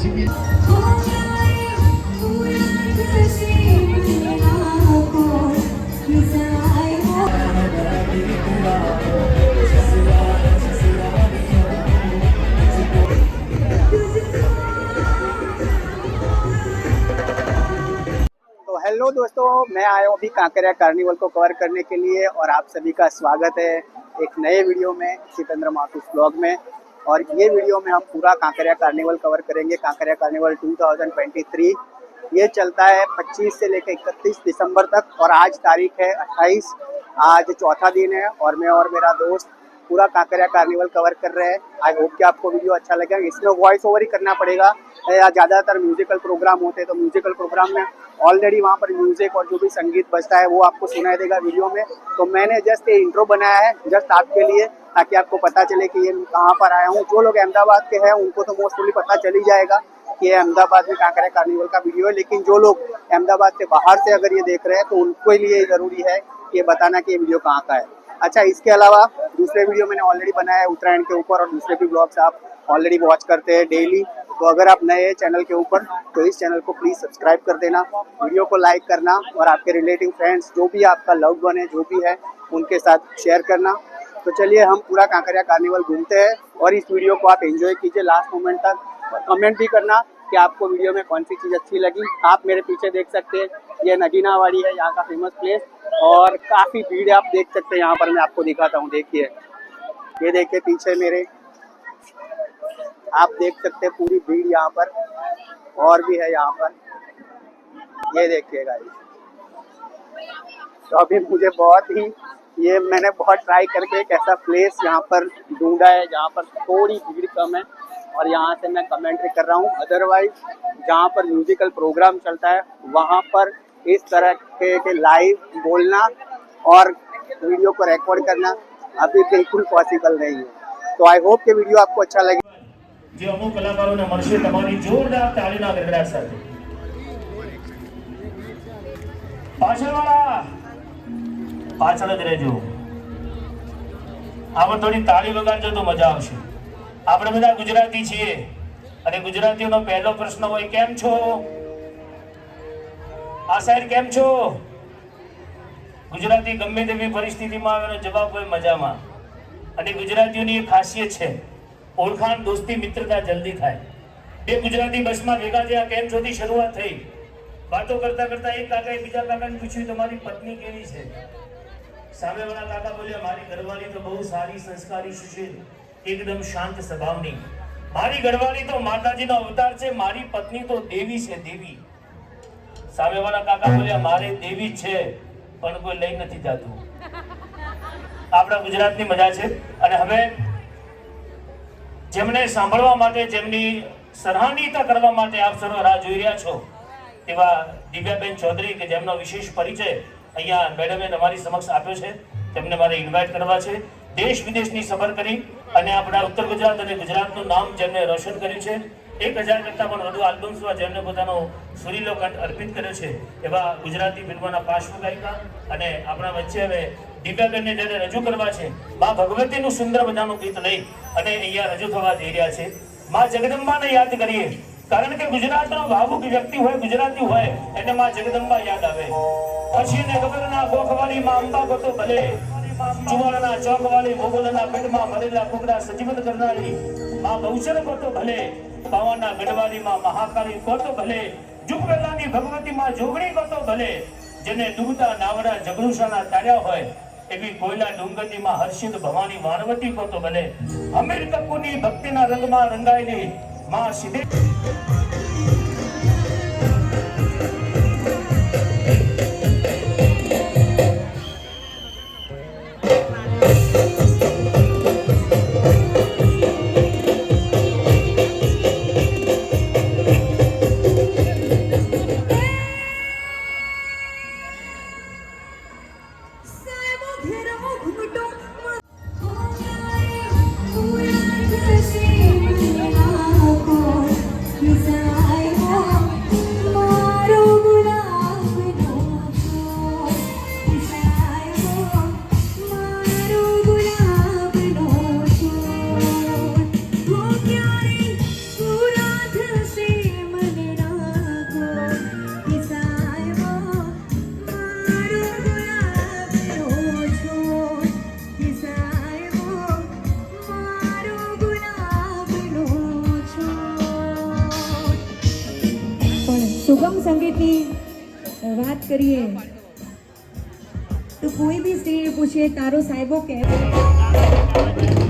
तो हेलो दोस्तों, मैं आया हूँ अभी कांकरिया कार्निवल को कवर करने के लिए और आप सभी का स्वागत है एक नए वीडियो में सिकंदर माफिस ब्लॉग में। और ये वीडियो में हम पूरा कांकरिया कार्निवल कवर करेंगे। कांकरिया कार्निवल 2023 ये चलता है 25 से लेकर 31 दिसंबर तक और आज तारीख है 28। आज चौथा दिन है और मैं और मेरा दोस्त पूरा कांकरिया कार्निवल कवर कर रहे हैं। आई होप कि आपको वीडियो अच्छा लगेगा। इसमें वॉइस ओवर ही करना पड़ेगा या ज़्यादातर म्यूजिकल प्रोग्राम होते हैं तो म्यूजिकल प्रोग्राम में ऑलरेडी वहाँ पर म्यूजिक और जो भी संगीत बजता है वो आपको सुनाई देगा वीडियो में। तो मैंने जस्ट ये इंट्रो बनाया है जस्ट आपके लिए ताकि आपको पता चले कि ये कहाँ पर आया हूँ। जो लोग अहमदाबाद के हैं उनको तो मोस्टली पता चल ही जाएगा कि ये अहमदाबाद में कांकरिया कार्निवल का वीडियो है, लेकिन जो लोग अहमदाबाद से बाहर से अगर ये देख रहे हैं तो उनके लिए ज़रूरी है कि ये बताना कि ये वीडियो कहाँ का है। अच्छा, इसके अलावा दूसरे वीडियो मैंने ऑलरेडी बनाया है उत्तरायण के ऊपर और दूसरे भी ब्लॉग्स आप ऑलरेडी वॉच करते हैं डेली। तो अगर आप नए हैं चैनल के ऊपर तो इस चैनल को प्लीज़ सब्सक्राइब कर देना, वीडियो को लाइक करना और आपके रिलेटिव फ्रेंड्स जो भी आपका लव्ड वन है जो भी है उनके साथ शेयर करना। तो चलिए हम पूरा कांकरिया कार्निवल घूमते हैं और इस वीडियो को आप एंजॉय कीजिए लास्ट मोमेंट तक और कमेंट भी करना कि आपको वीडियो में कौन सी चीज़ अच्छी लगी। आप मेरे पीछे देख सकते हैं ये नगीनावाड़ी है यहाँ का फेमस प्लेस और काफ़ी भीड़ है, आप देख सकते हैं। यहाँ पर मैं आपको दिखाता हूँ, देखिए ये देखिए पीछे मेरे, आप देख सकते हैं पूरी भीड़ यहाँ पर और भी है यहाँ पर, ये देखिएगा। तो अभी मुझे मैंने बहुत ट्राई करके एक ऐसा प्लेस यहाँ पर ढूंढा है जहाँ पर थोड़ी भीड़ कम है और यहाँ से मैं कमेंट्री कर रहा हूँ। अदरवाइज जहाँ पर म्यूजिकल प्रोग्राम चलता है वहाँ पर इस तरह के लाइव बोलना और वीडियो को रिकॉर्ड करना अभी बिल्कुल पॉसिबल नहीं है। तो आई होप कि वीडियो आपको अच्छा लगे। જે અમુક કલાકારોને મળશે તમારી જોરદાર તાળીના ગડગડાટ સાથે પાછળ જ રહેજો। આપણે થોડી તાળી વગાડજો તો મજા આવશે। આપણે બધા ગુજરાતી છીએ અને ગુજરાતીઓનો પહેલો પ્રશ્ન હોય કેમ છો? આ સાઈડ કેમ છો? ગુજરાતી ગમે તેવી પરિસ્થિતિમાં આવે જવાબ હોય મજામાં। અને ગુજરાતીઓની એક ખાસિયત છે ઓળખાણ દોસ્તી મિત્રતા જલ્દી થાય। બે ગુજરાતી બસમાં ભેગા થયા કેમ છોથી શરૂઆત થઈ। વાતો કરતા કરતા એક કાકાએ બીજા કાકાને પૂછ્યું તમારી પત્ની કેવી છે? સામેવાળા કાકા બોલ્યા મારી ઘરવાળી તો બહુ સારી સંસ્કારી સુશીલ એકદમ શાંત સ્વભાવની। મારી ઘરવાળી તો માતાજીનો અવતાર છે, મારી પત્ની તો દેવી છે દેવી। સામેવાળા કાકા બોલ્યા મારે દેવી છે પણ કોઈ લઈ નથી જાતું। આપણા ગુજરાતની મજા છે। અને હવે જેમને સાંભળવા માટે જેમની સરાહનીયતા કરવા માટે આપ સર્વ રાહ જોઈ રહ્યા છો તેવા દિવ્યાબેન ચૌધરી કે જેમનો વિશેષ પરિચય અહીંયા મેડમે તમારી સમક્ષ આપ્યો છે, તેમને મારે ઇન્વાઇટ કરવા છે। દેશ વિદેશની સફર કરી અને આપણા ઉત્તર ગુજરાત અને ગુજરાતનું નામ જેમને રોશન કર્યું છે, 1000 કરતાં પણ વધુ આલ્બમ્સમાં જેમને પોતાનો સુરીલો કંઠ અર્પિત કર્યો છે એવા ગુજરાતી ફિલ્મોના પાર્શ્વગાયિકા અને આપણા વચ્ચે હવે દિવ્યાબેનને જ્યારે રજૂ કરવા છે મા ભગવતીનું સુંદર મજાનું ગીત લઈ અને અહીંયા રજૂ થવા જઈ રહ્યા છે। મા જગદંબાને યાદ કરીએ કારણ કે ગુજરાતનો ભાવુક વ્યક્તિ હોય ગુજરાતી હોય એને મા જગદંબા યાદ આવે। પછી એને ગગનના ગોખવાળી મા અંબા ગોતો ભલે, ચુવાડાના ચોકવાળી મોગલના પેટમાં મરેલા કુકડા સજીવન કરનારી મા બહુચર ગોતો ભલે, પાવાના ગઢવાળી માં મહાકાળી ગોતો ભલે, જુગવેલાની ભગવતી માં જોગણી ગોતો ભલે, જેને ડૂબતા નાવડા જગરૂષાના તાર્યા હોય એવી કોયલા ડુંગરની માં હર્ષિત ભવાની વાણવતી ગોતો ભલે, અમીર કપૂરની ભક્તિના રંગમાં રંગાયેલી માં સિદ્ધે સ્ત્રીની વાત કરીએ તો કોઈ બી સ્ત્રીને પૂછે તારો સાહેબો કેવો